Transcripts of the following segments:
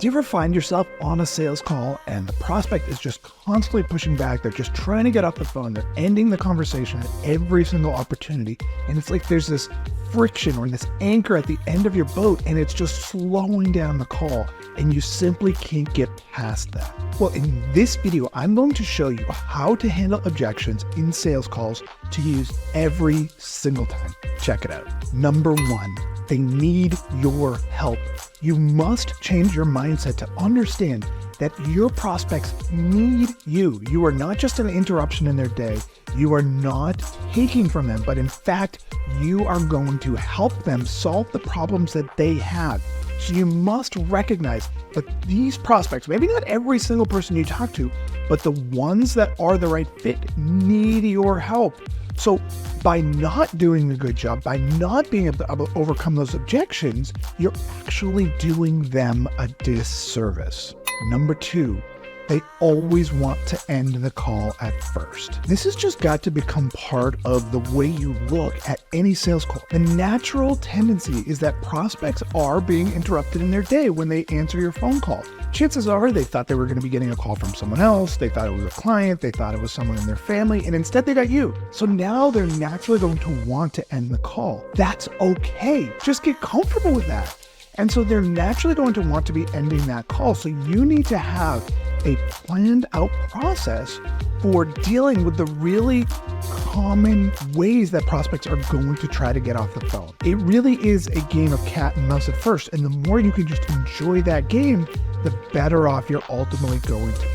Do you ever find yourself on a sales call and the prospect is just constantly pushing back? They're just trying to get off the phone. They're ending the conversation at every single opportunity. And it's like there's this friction or this anchor at the end of your boat, and it's just slowing down the call, and you simply can't get past that. Well, in this video, I'm going to show you how to handle objections in sales calls to use every single time. Check it out. Number one, they need your help. You must change your mindset to understand that your prospects need you. You are not just an interruption in their day. You are not taking from them, but in fact, you are going to help them solve the problems that they have. So you must recognize that these prospects, maybe not every single person you talk to, but the ones that are the right fit need your help. So by not doing a good job, by not being able to overcome those objections, you're actually doing them a disservice. Number two, they always want to end the call at first. This has just got to become part of the way you look at any sales call. The natural tendency is that prospects are being interrupted in their day when they answer your phone call. Chances are they thought they were going to be getting a call from someone else. They thought it was a client. They thought it was someone in their family, and instead they got you. So now they're naturally going to want to end the call. That's okay. Just get comfortable with that. And so they're naturally going to want to be ending that call. So you need to have a planned out process for dealing with the really common ways that prospects are going to try to get off the phone. It really is a game of cat and mouse at first. And the more you can just enjoy that game, the better off you're ultimately going to be.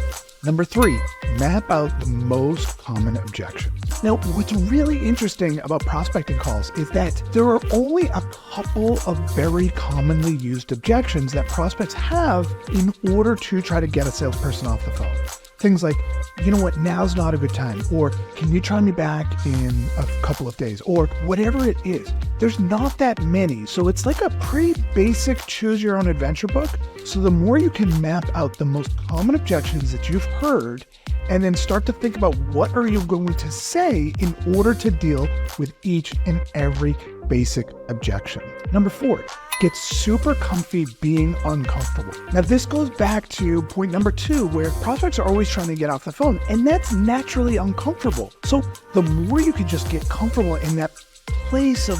Number three, map out the most common objections. Now, what's really interesting about prospecting calls is that there are only a couple of very commonly used objections that prospects have in order to try to get a salesperson off the phone. Things like, you know what, now's not a good time, or can you try me back in a couple of days, or whatever it is. There's not that many, so it's like a pretty basic choose your own adventure book. So the more you can map out the most common objections that you've heard, and then start to think about what are you going to say in order to deal with each and every basic objection. Number four, get super comfy being uncomfortable. Now this goes back to point number two, where prospects are always trying to get off the phone, and that's naturally uncomfortable. So the more you can just get comfortable in that place of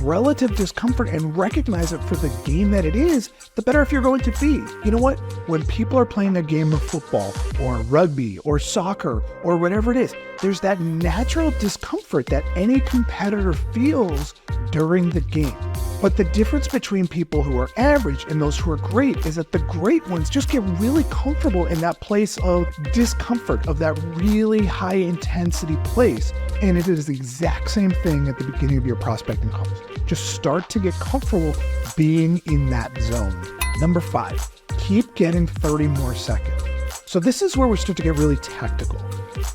relative discomfort and recognize it for the game that it is, the better if you're going to be. You know what? When people are playing a game of football or rugby or soccer or whatever it is, there's that natural discomfort that any competitor feels during the game. But the difference between people who are average and those who are great is that the great ones just get really comfortable in that place of discomfort, of that really high intensity place. And it is the exact same thing at the beginning of your prospecting calls. Just start to get comfortable being in that zone. Number five, keep getting 30 more seconds. So this is where we start to get really tactical.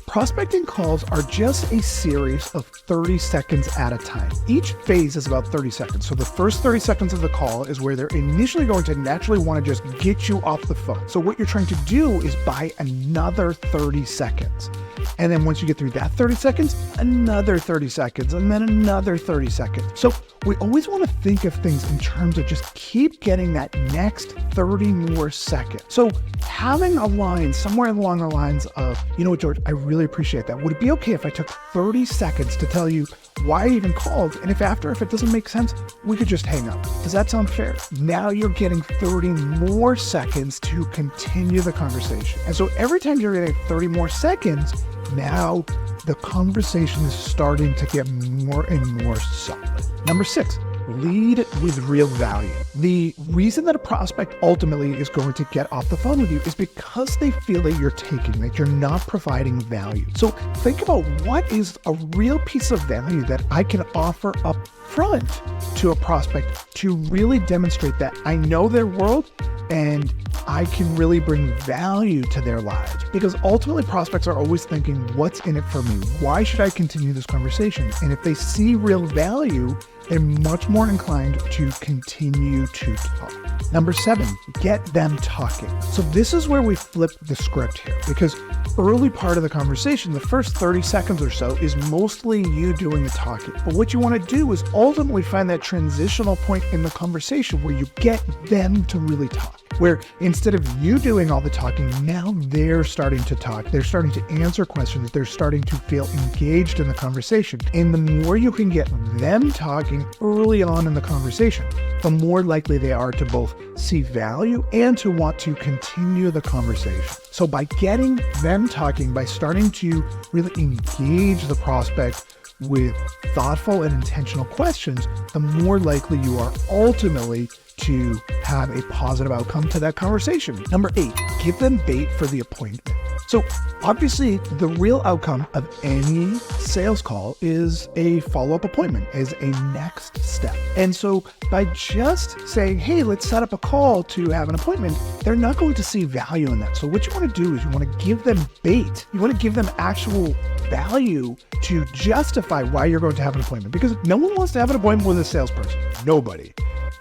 Prospecting calls are just a series of 30 seconds at a time. Each phase is about 30 seconds. So the first 30 seconds of the call is where they're initially going to naturally want to just get you off the phone. So what you're trying to do is buy another 30 seconds. And then once you get through that 30 seconds, another 30 seconds, and then another 30 seconds. So we always want to think of things in terms of just keep getting that next 30 more seconds. So having a line somewhere along the lines of, you know what, George, I really appreciate that. Would it be okay if I took 30 seconds to tell you why I even called? And if it doesn't make sense, we could just hang up. Does that sound fair? Now you're getting 30 more seconds to continue the conversation. And so every time you're getting 30 more seconds, now the conversation is starting to get more and more solid. Number six, lead with real value. The reason that a prospect ultimately is going to get off the phone with you is because they feel that you're taking, that you're not providing value. So think about what is a real piece of value that I can offer up front to a prospect to really demonstrate that I know their world and I can really bring value to their lives. Because ultimately prospects are always thinking, what's in it for me? Why should I continue this conversation? And if they see real value, they're much more inclined to continue to talk. Number seven, get them talking. So this is where we flip the script here, because early part of the conversation, the first 30 seconds or so, is mostly you doing the talking. But what you want to do is ultimately find that transitional point in the conversation where you get them to really talk. where instead of you doing all the talking, now they're starting to talk. They're starting to answer questions. They're starting to feel engaged in the conversation. And the more you can get them talking early on in the conversation, the more likely they are to both see value and to want to continue the conversation. So by getting them talking, by starting to really engage the prospect with thoughtful and intentional questions, the more likely you are ultimately to have a positive outcome to that conversation. Number 8, give them bait for the appointment. So obviously the real outcome of any sales call is a follow-up appointment, is a next step. And so by just saying, hey, let's set up a call to have an appointment, they're not going to see value in that. So what you want to do is you want to give them bait. You want to give them actual value to justify why you're going to have an appointment, because no one wants to have an appointment with a salesperson. Nobody.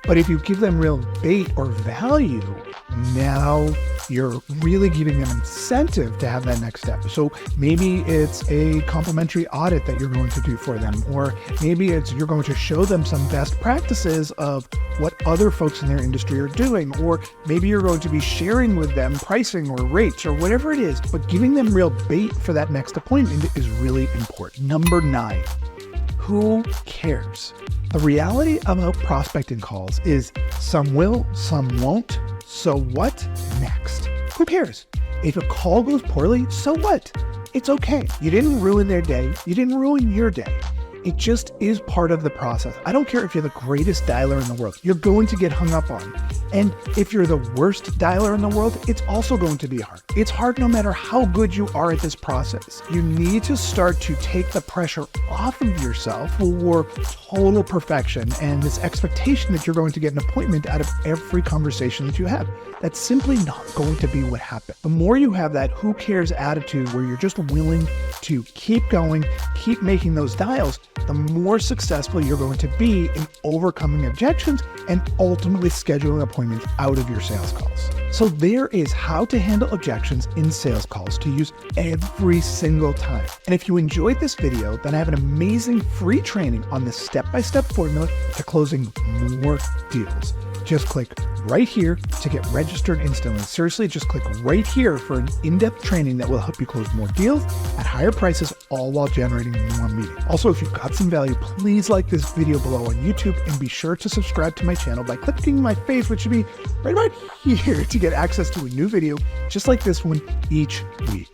But if you give them real bait or value, now you're really giving them incentive to have that next step. So maybe it's a complimentary audit that you're going to do for them, or maybe it's you're going to show them some best practices of what other folks in their industry are doing, or maybe you're going to be sharing with them pricing or rates or whatever it is. But giving them real bait for that next appointment is really important. Number 9, who cares? The reality about prospecting calls is some will, some won't. So what next? Who cares? If a call goes poorly, so what? It's okay. You didn't ruin their day. You didn't ruin your day. It just is part of the process. I don't care if you're the greatest dialer in the world. You're going to get hung up on. And if you're the worst dialer in the world, it's also going to be hard. It's hard no matter how good you are at this process. You need to start to take the pressure off of yourself for total perfection and this expectation that you're going to get an appointment out of every conversation that you have. That's simply not going to be what happened. The more you have that who cares attitude where you're just willing to keep going, keep making those dials, the more successful you're going to be in overcoming objections and ultimately scheduling appointments out of your sales calls. So there is how to handle objections in sales calls to use every single time. And if you enjoyed this video, then I have an amazing free training on this step-by-step formula to closing more deals. Just click right here to get registered instantly. Seriously, just click right here for an in-depth training that will help you close more deals at higher prices, all while generating more meetings. Also, if you got some value, please like this video below on YouTube and be sure to subscribe to my channel by clicking my face, which should be right here, to get access to a new video just like this one each week.